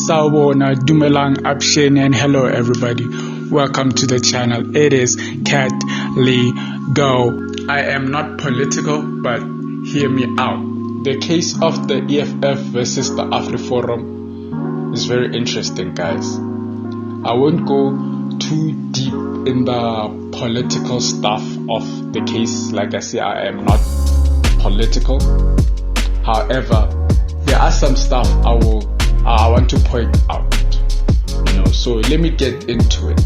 Sawubona, Dumelang, Abshen, and hello everybody. Welcome to the channel. It is Cat Lee Go. I am not political, but hear me out. The case of the EFF versus the Afriforum is very interesting, guys. I won't go too deep in the political stuff of the case. Like I say, I am not political. However, there are some stuff I want to point out. So let me get into it.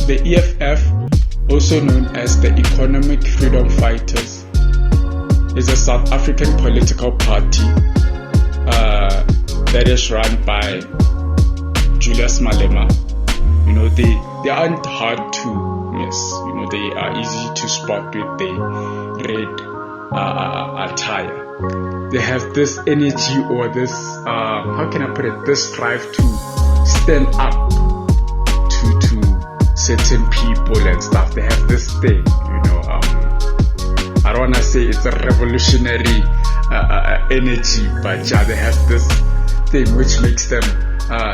The EFF, also known as the Economic Freedom Fighters, is a South African political party that is run by Julius Malema. They aren't hard to miss. They are easy to spot with their red attire. They have this energy, or this how can I put it, this drive to stand up to certain people and stuff. They have this thing, I don't want to say it's a revolutionary energy, but yeah, they have this thing which makes them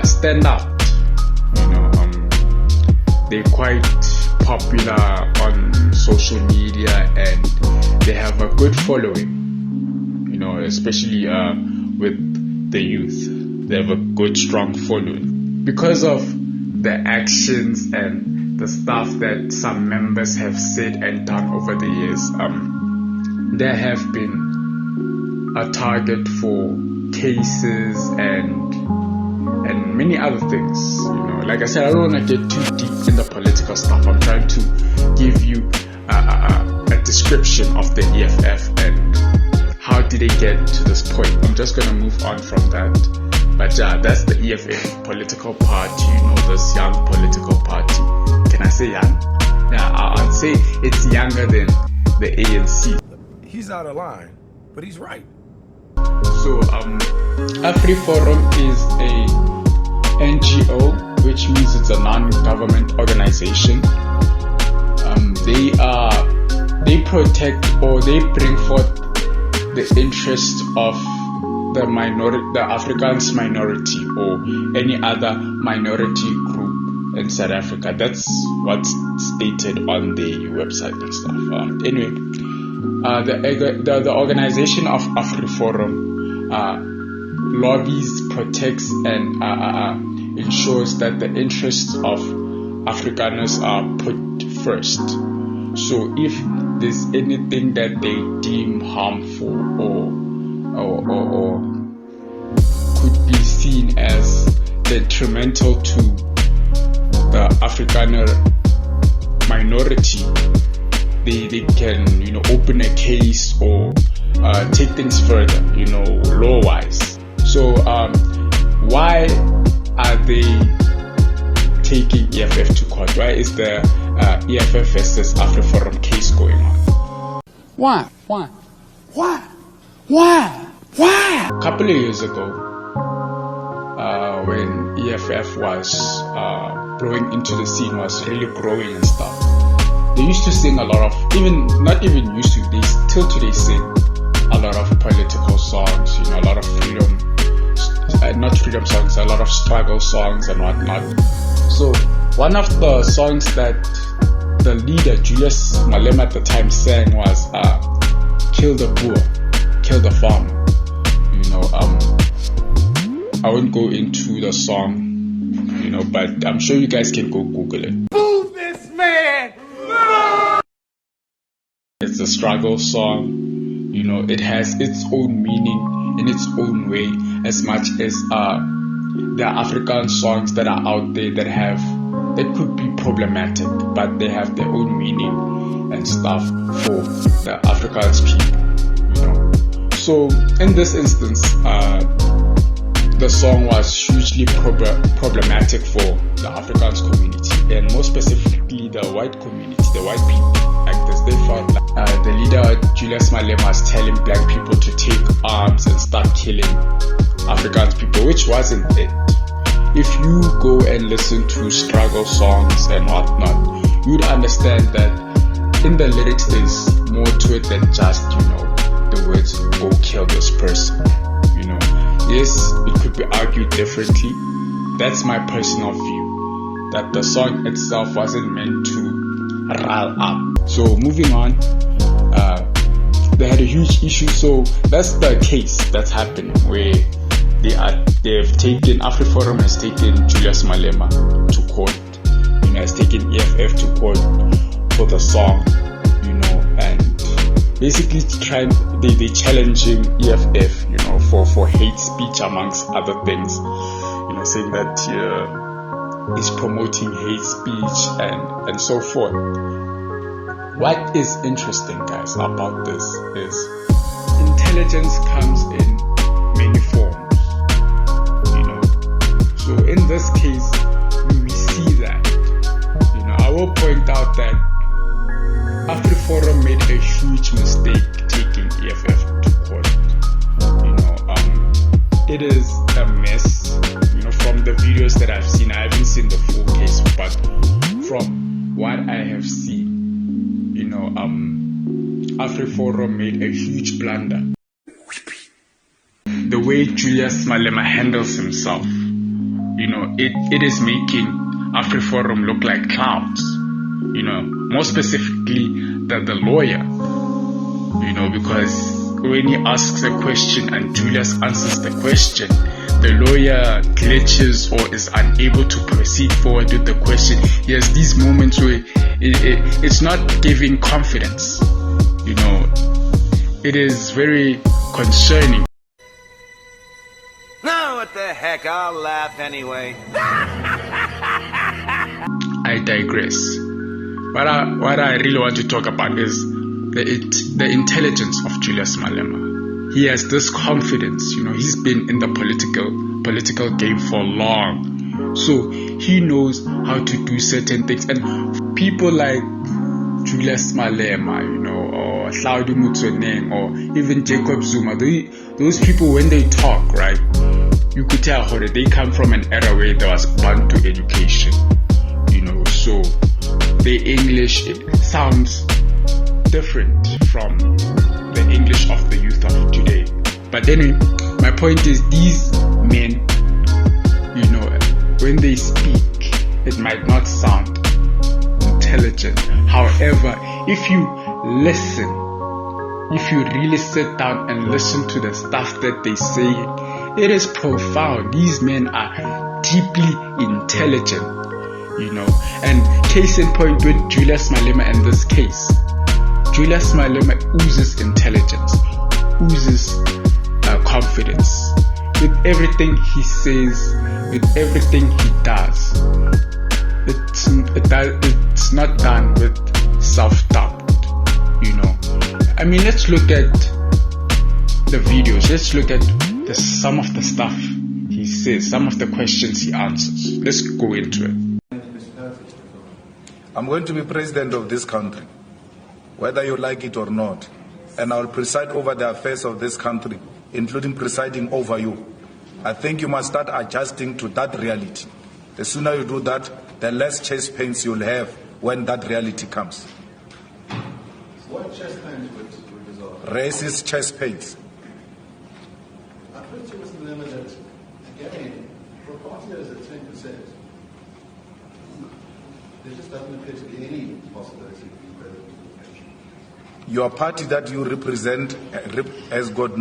stand out. They're quite popular on social media and they have a good following, especially with the youth. They have a good, strong following because of the actions and the stuff that some members have said and done over the years. They have been a target for cases and many other things. Like I said, I don't want to get too deep in the political stuff. I'm trying to give you a description of the EFF and how did they get to this point. I'm just going to move on from that. But that's the EFF political party, this young political party. Can I say young? Yeah, I'd say it's younger than the ANC. He's out of line, but he's right. So, Afriforum is a NGO, which means it's a non-government organization. They protect, or they bring forth the interests of the Afrikaans minority or any other minority group in South Africa. That's what's stated on the website and stuff. Anyway, the organization of Afriforum lobbies, protects, and ensures that the interests of Afrikaners are put first. So if there's anything that they deem harmful or could be seen as detrimental to the Afrikaner minority, they can open a case or take things further, law-wise. So why are they taking EFF to court? Why is the EFF versus Afriforum case going on? Why? A couple of years ago, when EFF was blowing into the scene, was really growing and stuff, they used to sing a lot of, not even used to, they still today sing a lot of political songs, a lot of freedom, not freedom songs, a lot of struggle songs and whatnot. So one of the songs that the leader Julius Malema at the time sang was "Kill the Boer, Kill the Farmer." I won't go into the song, but I'm sure you guys can go Google it. Move this man! It's a struggle song. It has its own meaning in its own way, as much as there are African songs that are out there that could be problematic, but they have their own meaning and stuff for the Afrikaans people. So in this instance, the song was hugely problematic for the Afrikaans community, and more specifically the white community, the white people. They felt like the leader Julius Malema was telling black people to take arms and start killing Afrikaans people, which wasn't it. If you go and listen to struggle songs and whatnot, you'd understand that in the lyrics there's more to it than just the words "go kill this person." Yes, it could be argued differently, That's my personal view, that the song itself wasn't meant to rile up. So moving on, they had a huge issue. So that's the case that's happening, where Afriforum has taken Julius Malema to court, has taken EFF to court for the song, and basically they challenging EFF, for hate speech amongst other things, saying that it's promoting hate speech and so forth. What is interesting, guys, about this is intelligence comes in many forms, So in this case, we see that, I will point out that Afriforum made a huge mistake taking EFF to court. It is a mess, from the videos that I've seen. I haven't seen the full case, but from what I have seen, Afriforum made a huge blunder. The way Julius Malema handles himself, it is making Afriforum look like clowns. More specifically the lawyer, because when he asks a question and Julius answers the question, the lawyer glitches or is unable to proceed forward with the question. He has these moments where it's not giving confidence. It is very concerning. No, what the heck, I'll laugh anyway. I digress. What I really want to talk about is the intelligence of Julius Malema. He has this confidence, he's been in the political game for long. So he knows how to do certain things. And people like Julius Malema, or Hlaudi Motsoeneng, or even Jacob Zuma, those people, when they talk, right, you could tell how they come from an era where there was Bantu education, so the English, it sounds different from the English of the youth of today. But anyway, my point is, these men, when they speak, it might not sound intelligent. However, if you listen, if you really sit down and listen to the stuff that they say, it is profound. These men are deeply intelligent, and case in point with Julius Malema in this case. Julius Malema oozes intelligence, oozes confidence. With everything he says, with everything he does, it's not done with self-doubt, let's look at the videos. Let's look at some of the stuff he says, some of the questions he answers. Let's go into it. I'm going to be president of this country, whether you like it or not, and I'll preside over the affairs of this country, including presiding over you. I think you must start adjusting to that reality. The sooner you do that, the less chest pains you'll have when that reality comes. What chest pains would resolve? Racist chest pains. I put to Mr. Malema that, again, for a party that is at 10%, there just doesn't appear to be any possibility of being president of the nation. Your party that you represent has got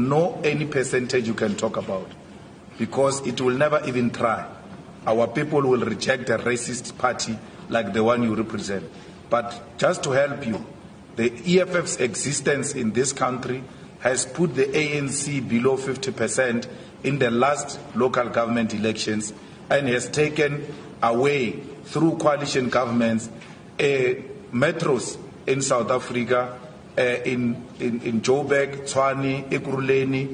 any percentage you can talk about, because it will never even try. Our people will reject a racist party like the one you represent. But just to help you, the EFF's existence in this country has put the ANC below 50% in the last local government elections, and has taken away, through coalition governments, metros in South Africa, in Joburg, Tshwane, Ekurhuleni,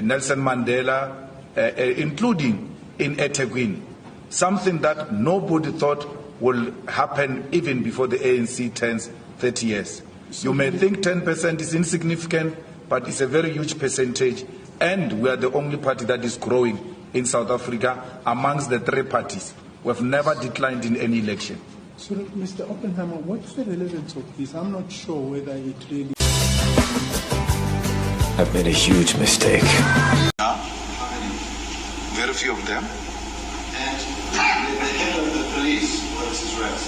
Nelson Mandela, including in eThekwini, something that nobody thought will happen even before the ANC turns 30 years. You may think 10% is insignificant, but it's a very huge percentage, and we are the only party that is growing in South Africa amongst the three parties. We've never declined in any election. So, Mr. Oppenheimer, what's the relevance of this? I'm not sure whether it really... I've made a huge mistake. Very few of them. And police, what is his race?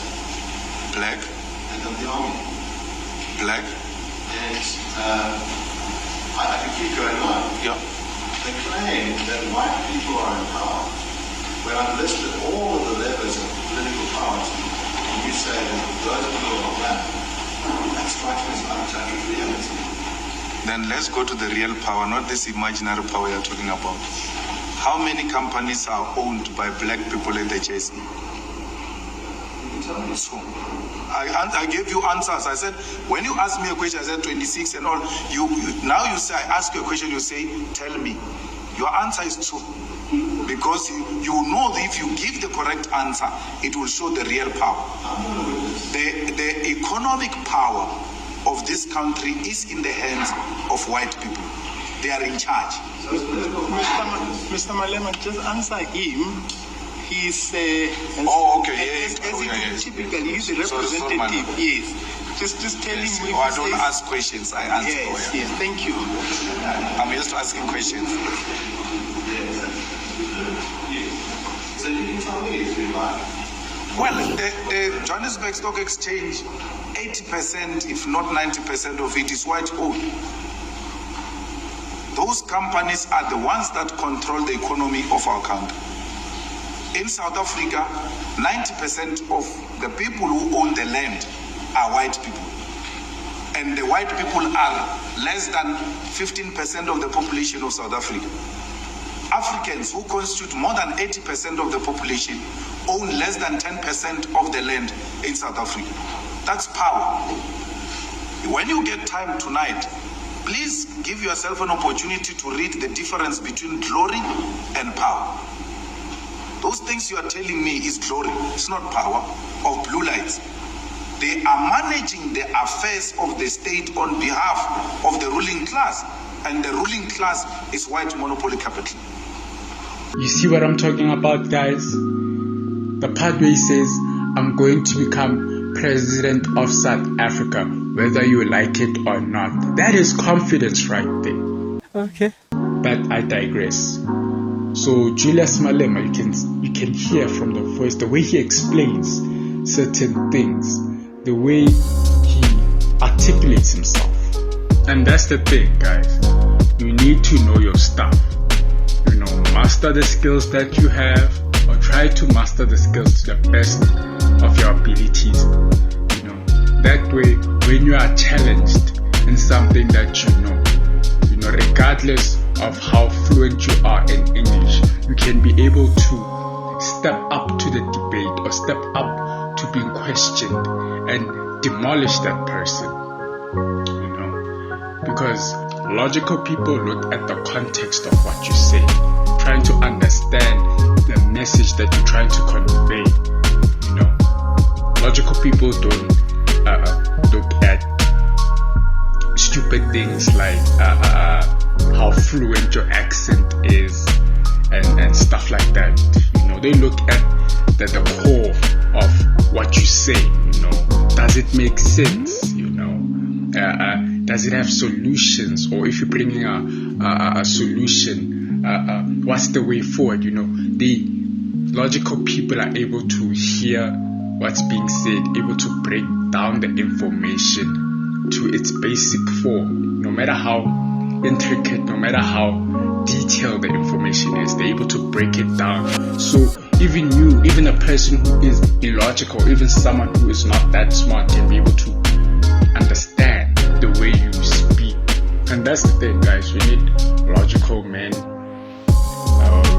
Black, And of the army. black, And I can keep going on. yeah. They claim that white people are in power. When I've listed all of the levers of political power, and you say that those people are black, that strikes me as untouched reality. Then let's go to the real power, not this imaginary power you're talking about. How many companies are owned by black people in the JSE? You can tell me. So, I gave you answers. I said, when you ask me a question, I said 26 and all. Now you say, I ask you a question, you say, tell me. Your answer is true. Because you know that if you give the correct answer, it will show the real power. The economic power of this country is in the hands of white people. They are in charge. Mr. Malema, just answer him. He's Oh, okay, as yeah. he typically he's a Sorry, representative. Yes. Just tell him. Oh, I don't ask questions, I answer. Yes, yes. Thank you. I'm just asking questions. So you can tell me if you like. Well, the Johannesburg Stock Exchange, 80%, if not 90% of it is white owned. Those companies are the ones that control the economy of our country. In South Africa, 90% of the people who own the land are white people. And the white people are less than 15% of the population of South Africa. Africans, who constitute more than 80% of the population, own less than 10% of the land in South Africa. That's power. When you get time tonight, please give yourself an opportunity to read the difference between glory and power. Those things you are telling me is glory. It's not power of blue lights. They are managing the affairs of the state on behalf of the ruling class. And the ruling class is white monopoly capital. You see what I'm talking about, guys? The part where he says, I'm going to become president of South Africa, whether you like it or not. That is confidence right there. Okay. But I digress. So Julius Malema, you can hear from the voice, the way he explains certain things, the way he articulates himself. And that's the thing, guys. You need to know your stuff. You know, master the skills that you have, or try to master the skills to the best of your abilities. You know, that way, when you are challenged in something that you know, regardless of how fluent you are in English, you can be able to step up to the debate or step up to being questioned and demolish that person. Because logical people look at the context of what you say, trying to understand the message that you're trying to convey. Logical people don't look at stupid things like how fluent your accent is and stuff like that. They look at the core of what you say. Does it make sense? Does it have solutions? Or if you're bringing a solution, what's the way forward? The logical people are able to hear what's being said, able to break down the information to its basic form. No matter how intricate, no matter how detailed the information is, they're able to break it down. So even you, even a person who is illogical, even someone who is not that smart can be able to understand the way you speak. And that's the thing, guys. We need logical men.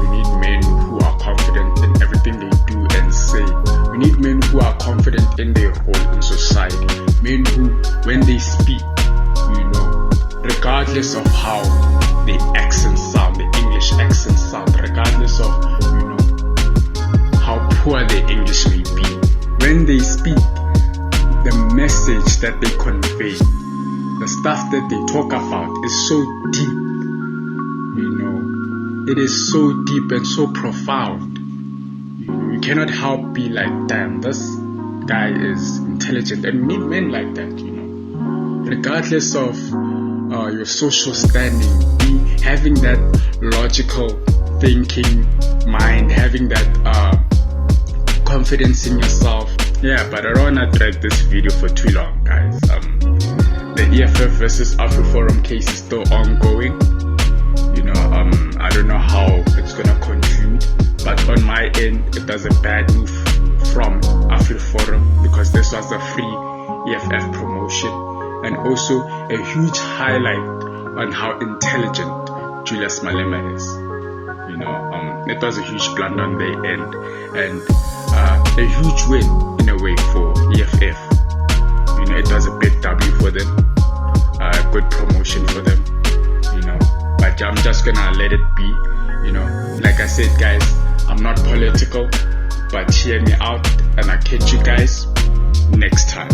We need men who are confident in everything they do and say. We need men who are confident in their role in society. Men who, when they speak, regardless of how the accents sound, the English accents sound, regardless of, how poor their English may be, when they speak, the message that they convey, the stuff that they talk about is so deep. It is so deep and so profound. You cannot help be like, damn, this guy is intelligent. And we need men like that, regardless of your social standing, having that logical thinking mind, having that confidence in yourself. Yeah, but I don't want to drag this video for too long, guys. The EFF versus Afriforum case is still ongoing. You know, I don't know how it's gonna conclude, but on my end, it was a bad move from Afriforum because this was a free EFF promotion, and also a huge highlight on how intelligent Julius Malema is. You know, it was a huge blunder on their end, and a huge win in a way for EFF. You know, it was a big W for them, good promotion for them. You know, but I'm just gonna let it be. You know, like I said, guys, I'm not political, but hear me out, and I'll catch you guys next time.